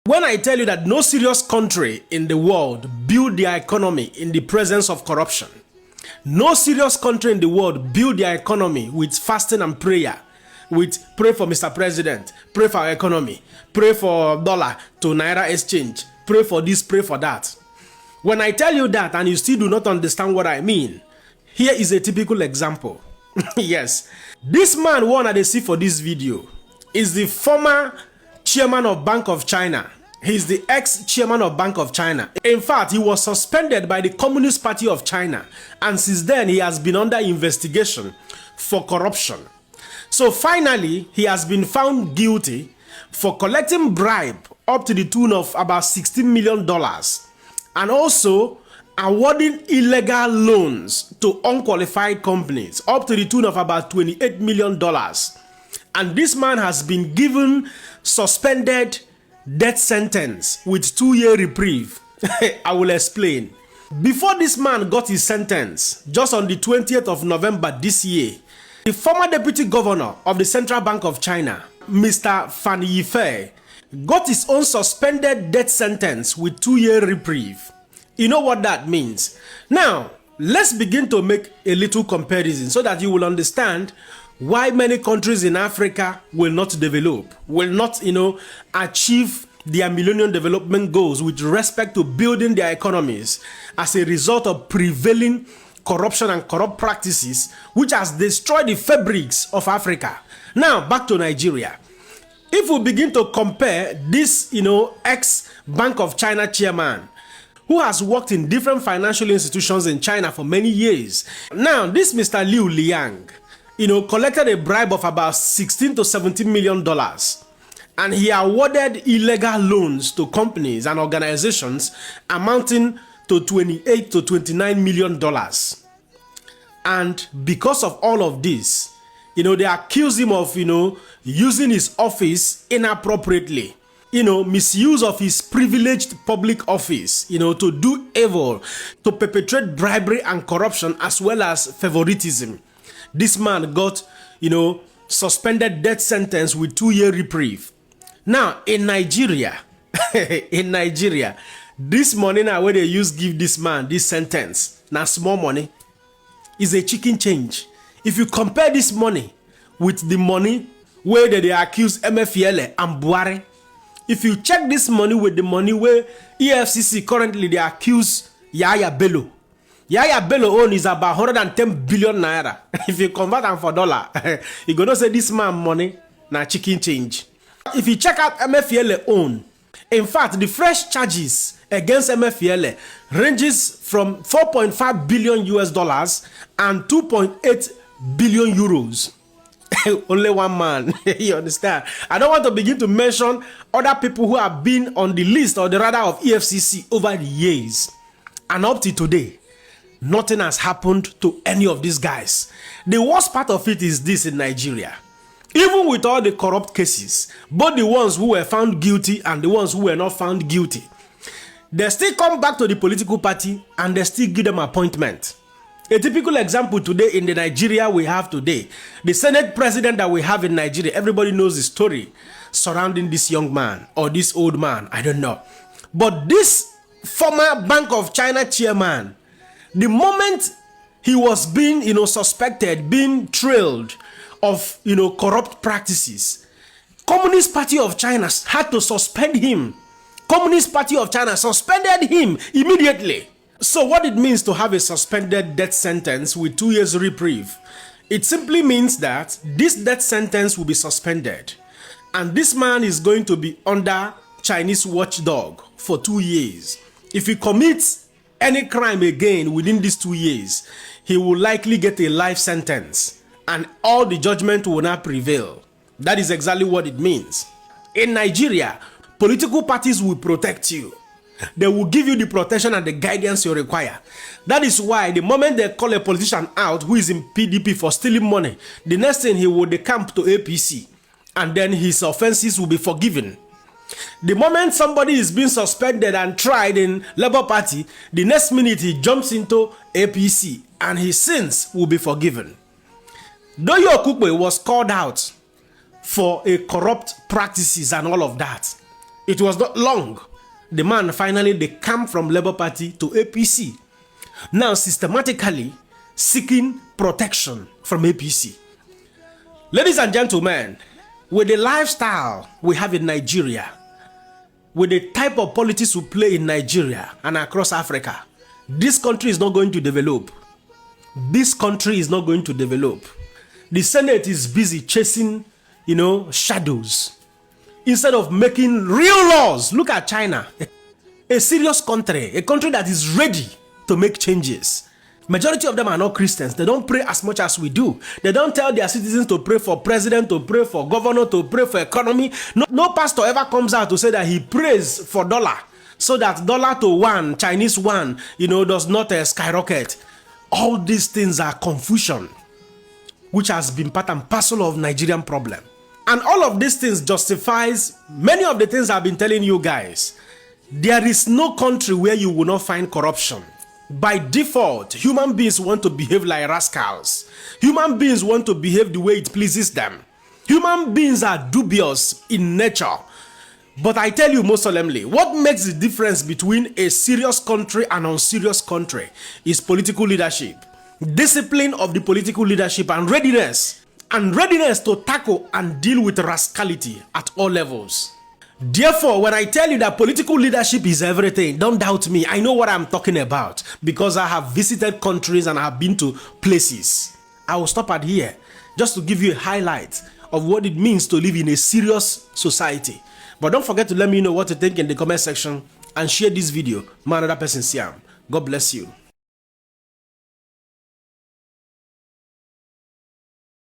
When I tell you that no serious country in the world build their economy in the presence of corruption, no serious country in the world build their economy with fasting and prayer, with pray for Mr. President, pray for our economy, pray for dollar to naira exchange, pray for this, pray for that. When I tell you that and you still do not understand what I mean, here is a typical example. Yes, this man one that they see for this video is the former chairman of Bank of China. He's the ex-chairman of Bank of China. In fact, he was suspended by the Communist Party of China, and since then he has been under investigation for corruption. So finally, he has been found guilty for collecting bribe up to the tune of about $16 million and also awarding illegal loans to unqualified companies up to the tune of about $28 million. And this man has been given suspended death sentence with 2-year reprieve. I will explain. Before this man got his sentence, just on the 20th of November this year, the former deputy governor of the Central Bank of China, Mr. Fan Yifei, got his own suspended death sentence with 2-year reprieve. You know what that means? Now, let's begin to make a little comparison so that you will understand why many countries in Africa will not develop, will not, achieve their Millennium Development Goals with respect to building their economies as a result of prevailing corruption and corrupt practices which has destroyed the fabrics of Africa. Now, back to Nigeria. If we begin to compare this, ex-Bank of China chairman who has worked in different financial institutions in China for many years. Now, this Mr. Liu Liang, collected a bribe of about $16 to $17 million, and he awarded illegal loans to companies and organizations amounting to $28 to $29 million. And because of all of this, they accuse him of, using his office inappropriately, misuse of his privileged public office, to do evil, to perpetrate bribery and corruption as well as favoritism. This man got, suspended death sentence with 2-year reprieve. Now, in Nigeria, this money now where they give this man this sentence, now small money, is a chicken change. If you compare this money with the money where they accuse Emefiele and Buhari, if you check this money with the money where EFCC currently they accuse Yaya Bello, Yaya Bello own is about 110 billion naira. If you convert them for dollar, you gonna say this man money na chicken change. If you check out Emefiele own, in fact, the fresh charges against Emefiele ranges from 4.5 billion US dollars and 2.8 billion euros. Only one man. You understand? I don't want to begin to mention other people who have been on the list or the radar of EFCC over the years. And up to today, nothing has happened to any of these guys. The worst part of it is this in Nigeria. Even with all the corrupt cases, both the ones who were found guilty and the ones who were not found guilty, they still come back to the political party and they still give them appointment. A typical example today in the Nigeria we have today, the Senate president that we have in Nigeria, everybody knows the story surrounding this young man or this old man, I don't know. But this former Bank of China chairman, the moment he was being, suspected, being trailed of, corrupt practices, Communist Party of China had to suspend him. Communist Party of China suspended him immediately. So what it means to have a suspended death sentence with 2 years reprieve, it simply means that this death sentence will be suspended and this man is going to be under Chinese watchdog for 2 years. If he commits any crime again within these 2 years, he will likely get a life sentence and all the judgment will not prevail. That is exactly what it means. In Nigeria, political parties will protect you. They will give you the protection and the guidance you require. That is why the moment they call a politician out who is in PDP for stealing money, the next thing he will decamp to APC and then his offenses will be forgiven. The moment somebody is being suspended and tried in Labour Party, the next minute he jumps into APC and his sins will be forgiven. Doyo Okukwe was called out for a corrupt practices and all of that. It was not long. The man finally decamped from Labour Party to APC. Now systematically seeking protection from APC. Ladies and gentlemen, with the lifestyle we have in Nigeria, with the type of politics we play in Nigeria and across Africa, this country is not going to develop. This country is not going to develop. The Senate is busy chasing, shadows instead of making real laws. Look at China, a serious country, a country that is ready to make changes. Majority of them are not Christians. They don't pray as much as we do. They don't tell their citizens to pray for president, to pray for governor, to pray for economy. No pastor ever comes out to say that he prays for dollar, so that dollar to one, Chinese one, does not skyrocket. All these things are confusion, which has been part and parcel of Nigerian problem. And all of these things justifies many of the things I've been telling you guys. There is no country where you will not find corruption. By default, human beings want to behave like rascals. Human beings want to behave the way it pleases them. Human beings are dubious in nature. But I tell you most solemnly, what makes the difference between a serious country and an unserious country is political leadership. Discipline of the political leadership and readiness to tackle and deal with rascality at all levels. Therefore, when I tell you that political leadership is everything, don't doubt me. I know what I'm talking about because I have visited countries and I have been to places. I will stop at here just to give you a highlight of what it means to live in a serious society. But don't forget to let me know what you think in the comment section and share this video. My another person, Siam. God bless you.